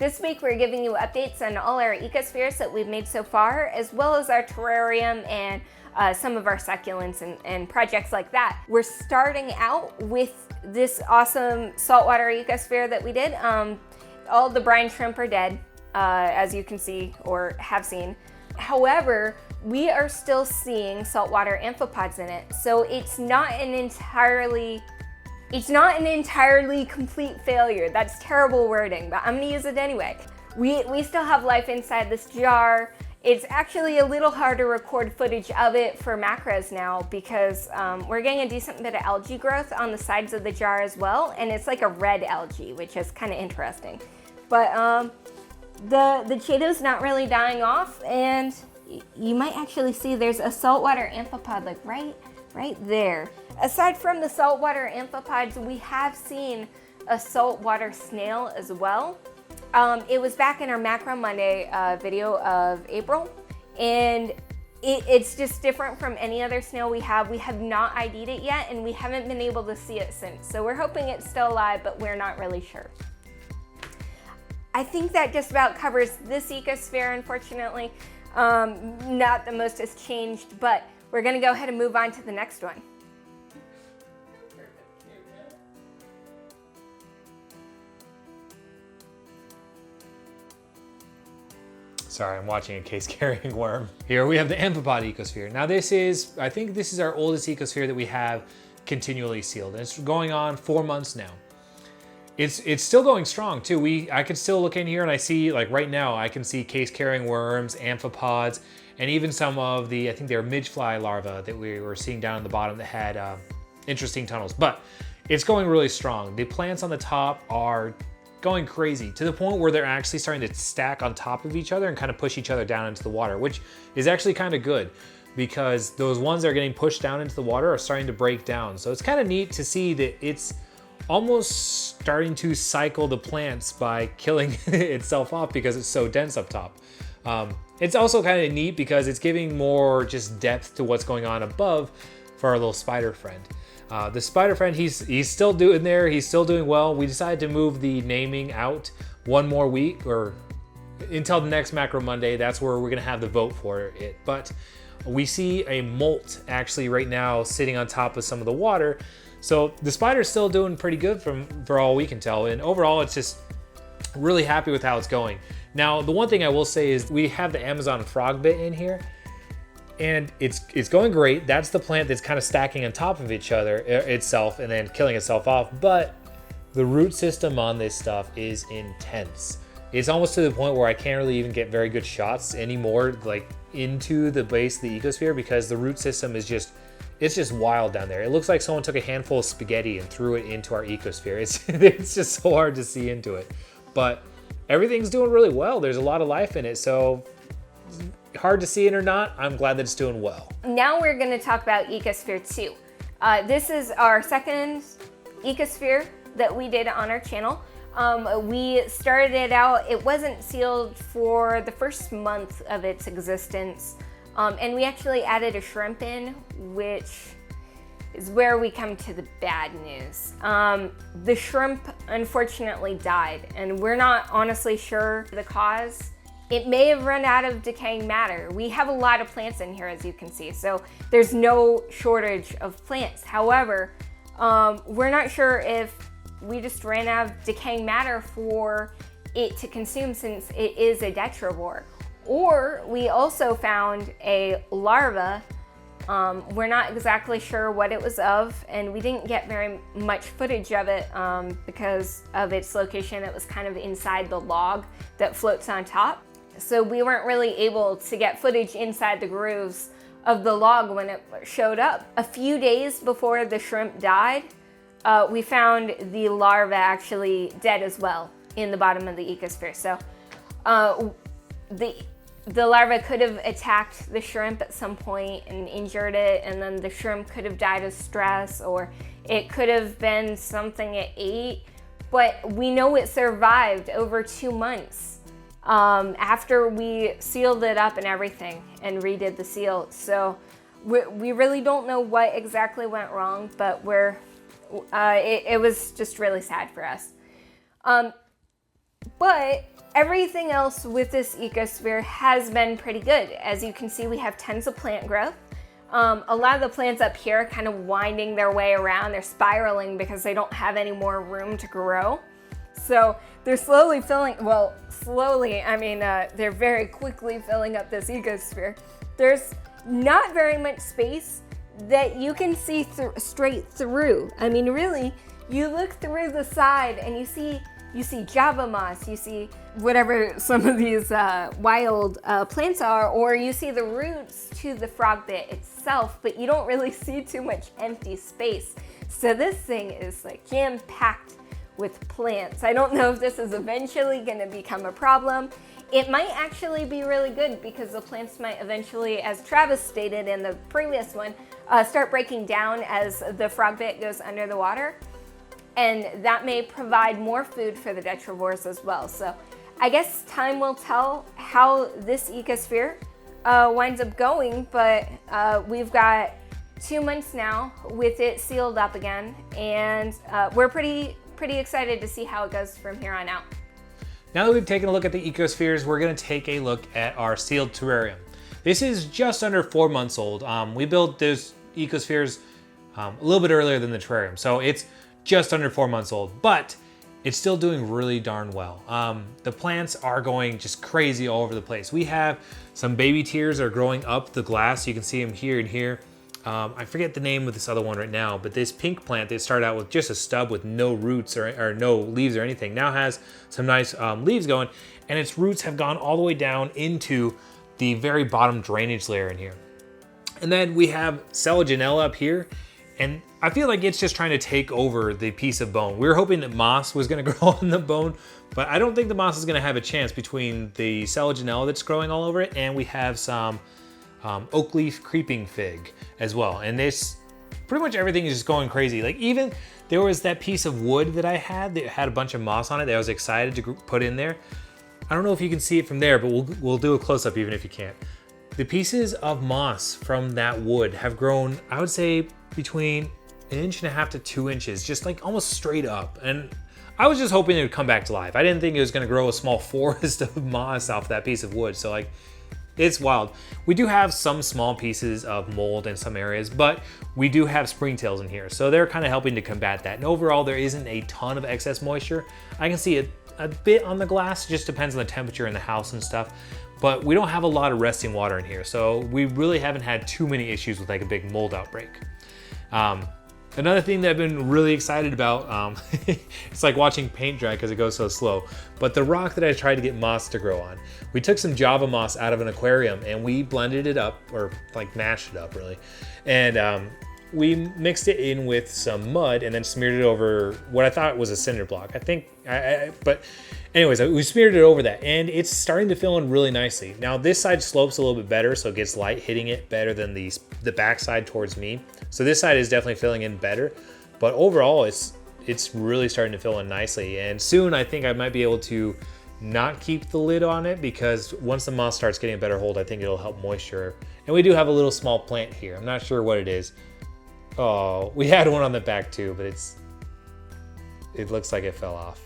This week we're giving you updates on all our ecospheres that we've made so far, as well as our terrarium and some of our succulents and projects like that. We're starting out with this awesome saltwater ecosphere that we did. All the brine shrimp are dead, as you can see or have seen. However, we are still seeing saltwater amphipods in it, so it's not an entirely complete failure. That's terrible wording, but I'm gonna use it anyway. We still have life inside this jar. It's actually a little hard to record footage of it for macros now because we're getting a decent bit of algae growth on the sides of the jar as well, and it's like a red algae, which is kind of interesting. But the Chato's not really dying off, and you might actually see there's a saltwater amphipod like right there. Aside from the saltwater amphipods, we have seen a saltwater snail as well. It was back in our Macro Monday video of April, and it's just different from any other snail we have. We have not ID'd it yet, and we haven't been able to see it since. So we're hoping it's still alive, but we're not really sure. I think that just about covers this ecosphere, unfortunately. Not the most has changed, but we're gonna go ahead and move on to the next one. Sorry, I'm watching a case-carrying worm. Here we have the Amphipod Ecosphere. Now I think this is our oldest ecosphere that we have continually sealed. And it's going on 4 months now. It's still going strong too. I can still look in here and I see, like right now, I can see case-carrying worms, amphipods, and even some of the, I think they're midgefly larvae that we were seeing down in the bottom that had interesting tunnels. But it's going really strong. The plants on the top are going crazy to the point where they're actually starting to stack on top of each other and kind of push each other down into the water, which is actually kind of good because those ones that are getting pushed down into the water are starting to break down. So it's kind of neat to see that it's almost starting to cycle the plants by killing itself off because it's so dense up top. It's also kind of neat because it's giving more just depth to what's going on above for our little spider friend. The spider friend, he's still doing there. He's still doing well. We decided to move the naming out one more week or until the next Macro Monday. That's where we're gonna have the vote for it. But we see a molt actually right now sitting on top of some of the water. So the spider's still doing pretty good for all we can tell. And overall, it's just really happy with how it's going. Now, the one thing I will say is we have the Amazon frogbit in here. And it's going great. That's the plant that's kind of stacking on top of itself and then killing itself off. But the root system on this stuff is intense. It's almost to the point where I can't really even get very good shots anymore, like into the base of the ecosphere, because the root system is it's just wild down there. It looks like someone took a handful of spaghetti and threw it into our ecosphere. It's just so hard to see into it. But everything's doing really well. There's a lot of life in it. So hard to see it or not, I'm glad that it's doing well. Now we're going to talk about Ecosphere 2. This is our second ecosphere that we did on our channel. We started it out, it wasn't sealed for the first month of its existence, and we actually added a shrimp in, which is where we come to the bad news. The shrimp unfortunately died, and we're not honestly sure the cause. It may have run out of decaying matter. We have a lot of plants in here, as you can see, so there's no shortage of plants. However, we're not sure if we just ran out of decaying matter for it to consume since it is a detrivore. Or we also found a larva. We're not exactly sure what it was of, and we didn't get very much footage of it because of its location. It was kind of inside the log that floats on top. So we weren't really able to get footage inside the grooves of the log when it showed up. A few days before the shrimp died, we found the larva actually dead as well in the bottom of the ecosphere. So the larva could have attacked the shrimp at some point and injured it, and then the shrimp could have died of stress, or it could have been something it ate. But we know it survived over 2 months after we sealed it up and everything and redid the seal. So we really don't know what exactly went wrong, but it was just really sad for us. But Everything else with this ecosphere has been pretty good. As you can see, we have tons of plant growth. A lot of the plants up here are kind of winding their way around. They're spiraling because they don't have any more room to grow. So they're slowly filling, well, slowly, I mean, they're very quickly filling up this ecosphere. There's not very much space that you can see straight through. I mean, really, you look through the side and you see Java moss, you see whatever some of these wild plants are, or you see the roots to the frog bit itself, but you don't really see too much empty space. So this thing is like jam-packed with plants. I don't know if this is eventually gonna become a problem. It might actually be really good because the plants might eventually, as Travis stated in the previous one, start breaking down as the frog bit goes under the water. And that may provide more food for the detrivores as well. So I guess time will tell how this ecosphere winds up going, but we've got 2 months now with it sealed up again, and we're pretty excited to see how it goes from here on out. Now that we've taken a look at the ecospheres, we're gonna take a look at our sealed terrarium. This is just under 4 months old. We built those ecospheres a little bit earlier than the terrarium, so it's just under 4 months old, but it's still doing really darn well. The plants are going just crazy all over the place. We have some baby tears are growing up the glass. You can see them here and here. I forget the name of this other one right now, but this pink plant that started out with just a stub with no roots or no leaves or anything now has some nice leaves going, and its roots have gone all the way down into the very bottom drainage layer in here. And then we have Selaginella up here, and I feel like it's just trying to take over the piece of bone. We were hoping that moss was gonna grow on the bone, but I don't think the moss is gonna have a chance between the Selaginella that's growing all over it, and we have some oak leaf creeping fig as well. And this, pretty much everything is just going crazy. Like even there was that piece of wood that I had that had a bunch of moss on it that I was excited to put in there. I don't know if you can see it from there, but we'll do a close-up even if you can't. The pieces of moss from that wood have grown, I would say, between 1.5 inches to 2 inches, just like almost straight up. And I was just hoping it would come back to life. I didn't think it was gonna grow a small forest of moss off that piece of wood. So like, it's wild. We do have some small pieces of mold in some areas, but we do have springtails in here. So they're kind of helping to combat that. And overall, there isn't a ton of excess moisture. I can see it a bit on the glass, just depends on the temperature in the house and stuff. But we don't have a lot of resting water in here. So we really haven't had too many issues with like a big mold outbreak. Another thing that I've been really excited about, it's like watching paint dry because it goes so slow, but the rock that I tried to get moss to grow on, we took some Java moss out of an aquarium and we blended it up, or like mashed it up really, and we mixed it in with some mud and then smeared it over what I thought was a cinder block. I think, but anyways, we smeared it over that and it's starting to fill in really nicely. Now this side slopes a little bit better, so it gets light hitting it better than the back side towards me. So this side is definitely filling in better, but overall it's really starting to fill in nicely. And soon I think I might be able to not keep the lid on it, because once the moss starts getting a better hold, I think it'll help moisture. And we do have a little small plant here. I'm not sure what it is. Oh, we had one on the back too, but it looks like it fell off.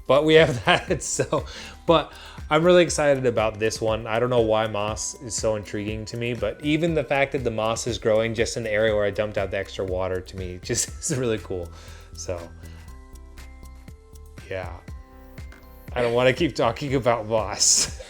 But we have that, so, but I'm really excited about this one. I don't know why moss is so intriguing to me, but even the fact that the moss is growing just in the area where I dumped out the extra water, to me just is really cool. So yeah, I don't want to keep talking about moss.